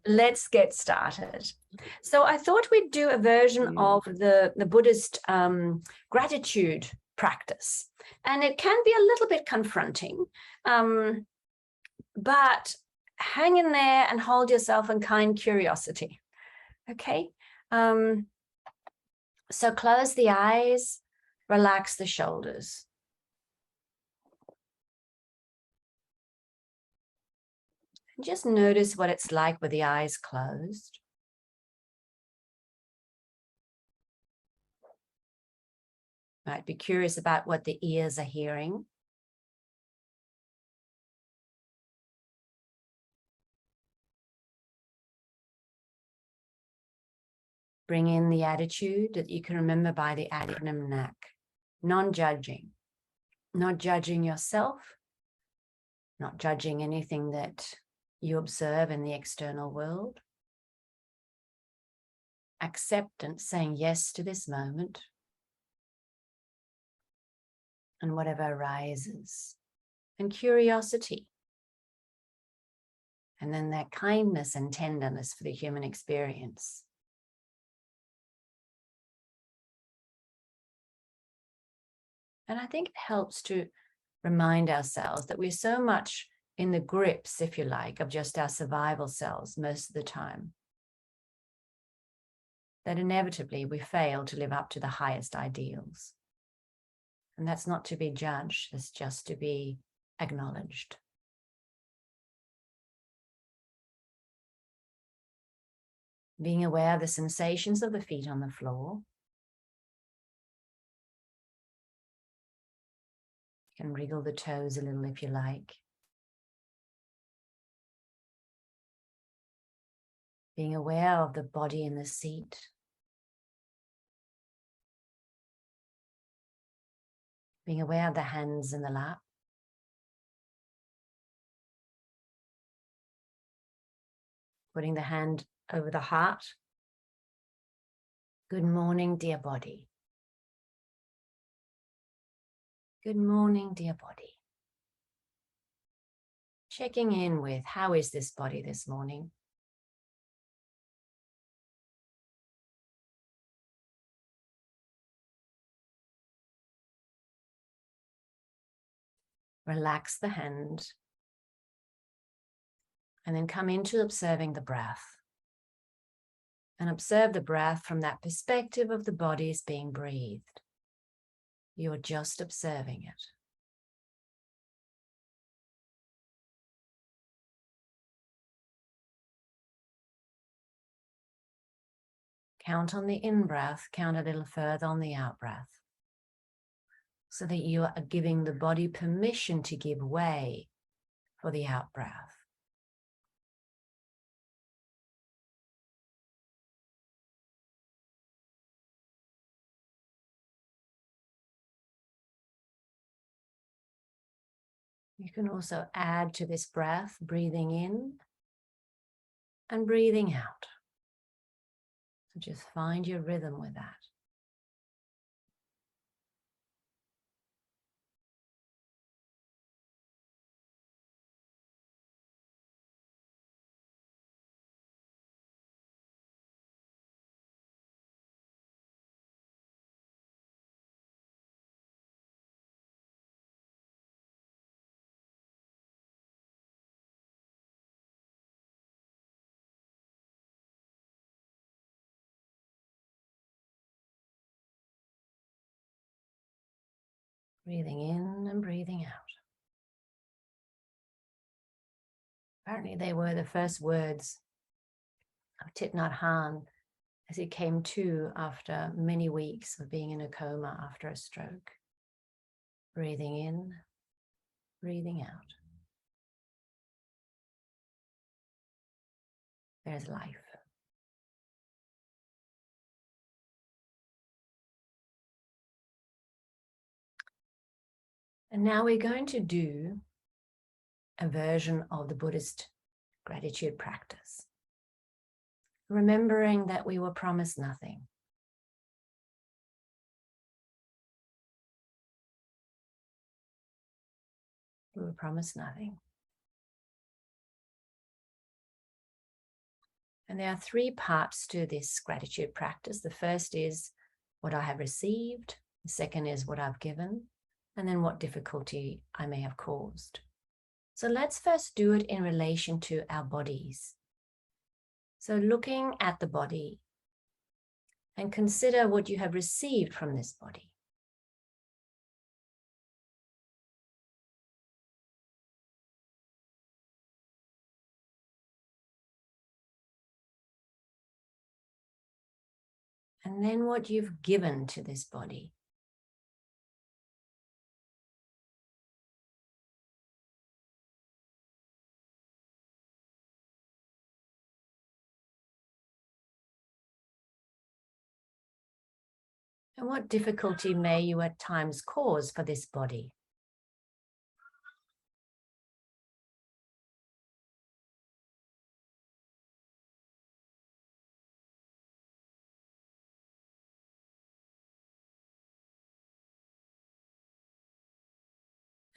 let's get started. So I thought we'd do a version of the Buddhist gratitude practice. And it can be a little bit confronting, but hang in there and hold yourself in kind curiosity. Okay? So close the eyes, relax the shoulders. And just notice what it's like with the eyes closed. Might be curious about what the ears are hearing. Bring in the attitude that you can remember by the acronym NAC. Non-judging. Not judging yourself. Not judging anything that you observe in the external world. Acceptance, saying yes to this moment. And whatever arises. And curiosity. And then that kindness and tenderness for the human experience. And I think it helps to remind ourselves that we're so much in the grips, if you like, of just our survival cells most of the time, that inevitably we fail to live up to the highest ideals. And that's not to be judged, it's just to be acknowledged. Being aware of the sensations of the feet on the floor. You can wriggle the toes a little if you like. Being aware of the body in the seat. Being aware of the hands in the lap. Putting the hand over the heart. Good morning, dear body. Good morning, dear body. Checking in with how is this body this morning? Relax the hand. And then come into observing the breath. And observe the breath from that perspective of the body as being breathed. You're just observing it. Count on the in-breath, count a little further on the out-breath. So that you are giving the body permission to give way for the out-breath. You can also add to this breath, breathing in and breathing out. So just find your rhythm with that. Breathing in and breathing out. Apparently they were the first words of Thich Nhat Hanh as he came to after many weeks of being in a coma after a stroke. Breathing in, breathing out. There's life. And now we're going to do a version of the Buddhist gratitude practice. Remembering that we were promised nothing. We were promised nothing. And there are three parts to this gratitude practice. The first is what I have received. The second is what I've given. And then what difficulty I may have caused. So let's first do it in relation to our bodies. So looking at the body and consider what you have received from this body. And then what you've given to this body. And what difficulty may you at times cause for this body?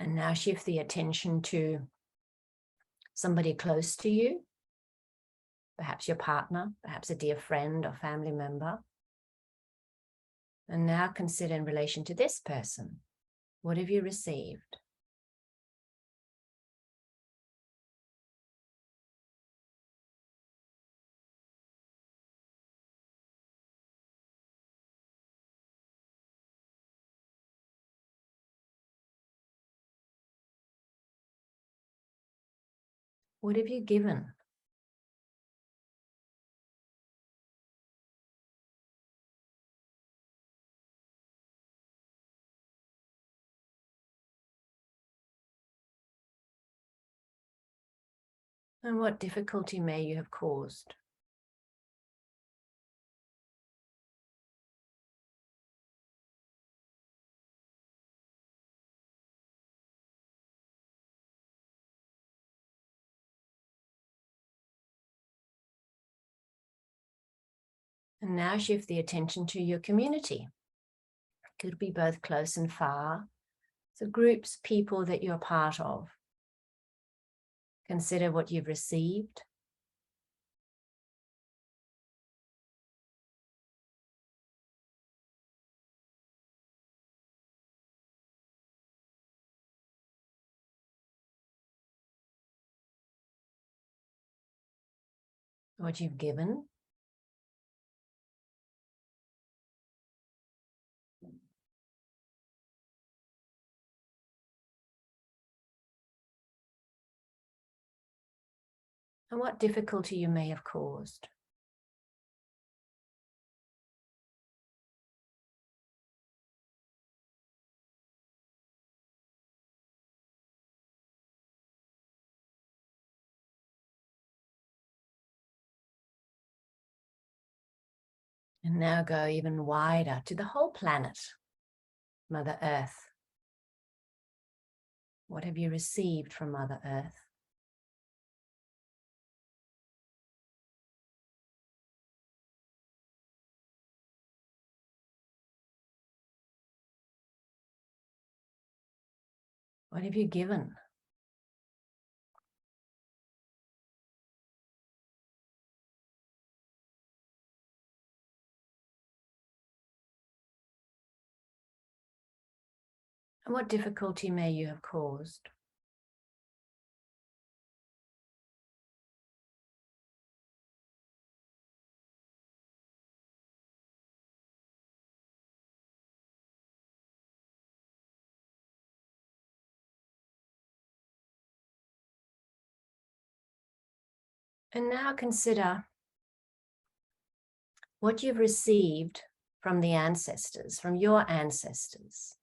And now shift the attention to somebody close to you, perhaps your partner, perhaps a dear friend or family member. And now consider in relation to this person, what have you received? What have you given? And what difficulty may you have caused? And now shift the attention to your community. It could be both close and far. So groups, people that you're part of. Consider what you've received. What you've given. And what difficulty you may have caused. And now go even wider to the whole planet, Mother Earth. What have you received from Mother Earth? What have you given? And what difficulty may you have caused? And now consider what you've received from the ancestors, from your ancestors.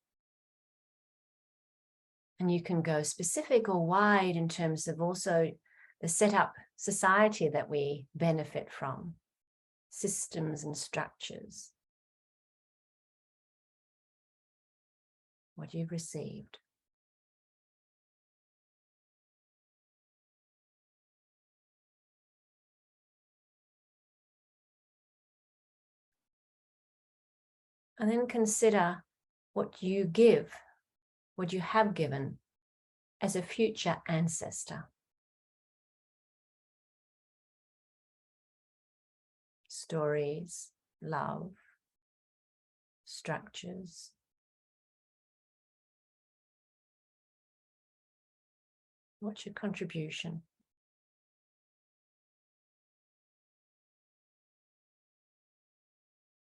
And you can go specific or wide in terms of also the setup society that we benefit from, systems and structures. What you've received. And then consider what you give, what you have given as a future ancestor. stories, love, structures. What's your contribution?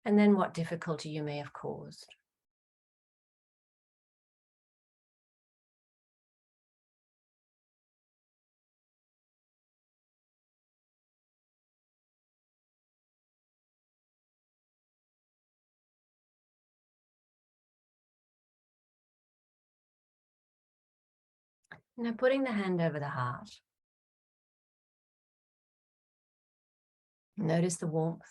And then what difficulty you may have caused. Now putting the hand over the heart. Notice the warmth.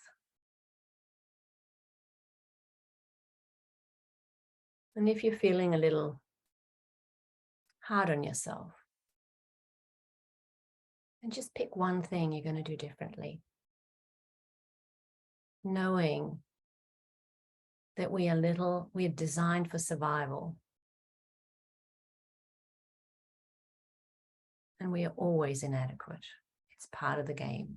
And if you're feeling a little hard on yourself, and just pick one thing you're going to do differently. Knowing that we are designed for survival. And we are always inadequate. It's part of the game.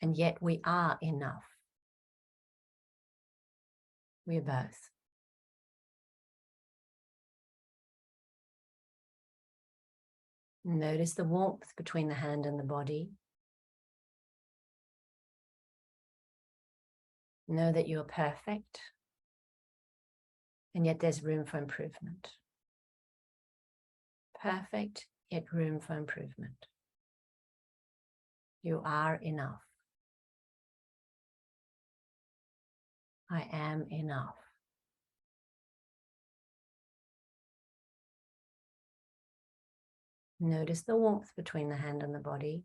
And yet we are enough. We are both. Notice the warmth between the hand and the body. Know that you're perfect. And yet there's room for improvement. Perfect, yet room for improvement. You are enough. I am enough. Notice the warmth between the hand and the body.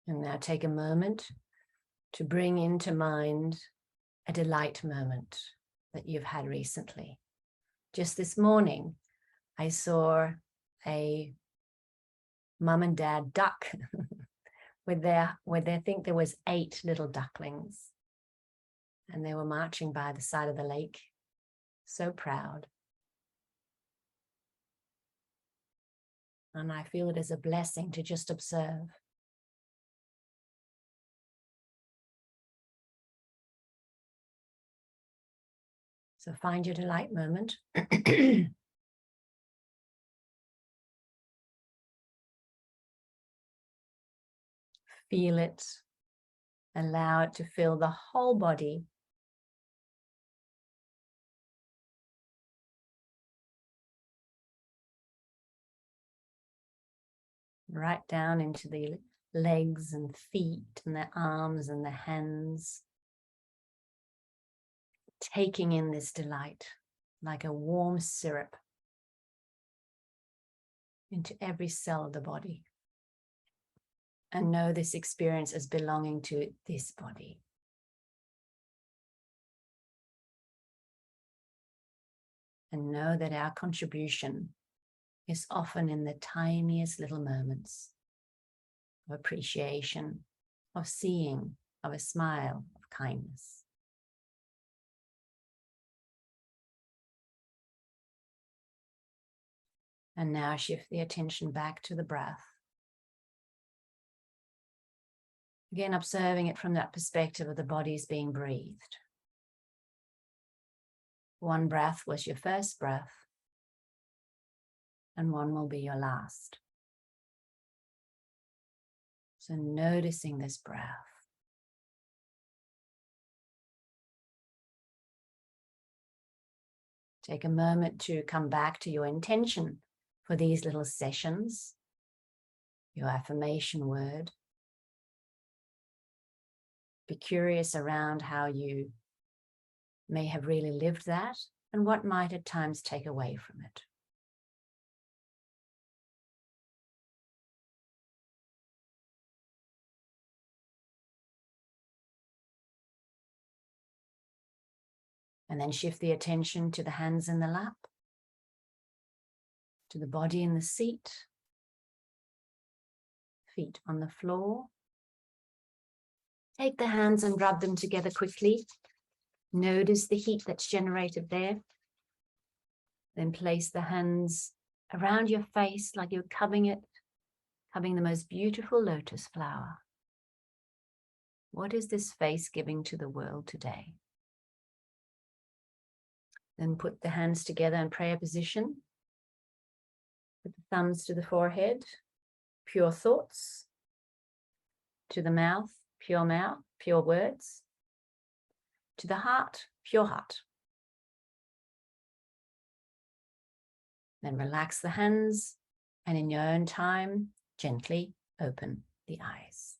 And now take a moment to bring into mind a delight moment that you've had recently. Just this morning, I saw a mum and dad duck with I think there was 8 little ducklings. And they were marching by the side of the lake, so proud. And I feel it as a blessing to just observe. So find your delight moment. Feel it. Allow it to fill the whole body. Right down into the legs and feet and the arms and the hands. Taking in this delight like a warm syrup into every cell of the body. And know this experience as belonging to this body. And know that our contribution is often in the tiniest little moments of appreciation, of seeing, of a smile, of kindness. And now shift the attention back to the breath. Again, observing it from that perspective of the body's being breathed. One breath was your first breath, and one will be your last. So noticing this breath. Take a moment to come back to your intention for these little sessions, your affirmation word. Be curious around how you may have really lived that and what might at times take away from it. And then shift the attention to the hands in the lap, to the body in the seat, feet on the floor. Take the hands and rub them together quickly. Notice the heat that's generated there. Then place the hands around your face like you're cupping it, cupping the most beautiful lotus flower. What is this face giving to the world today? Then put the hands together in prayer position. Put the thumbs to the forehead, pure thoughts. To the mouth, pure words. To the heart, pure heart. Then relax the hands and in your own time, gently open the eyes.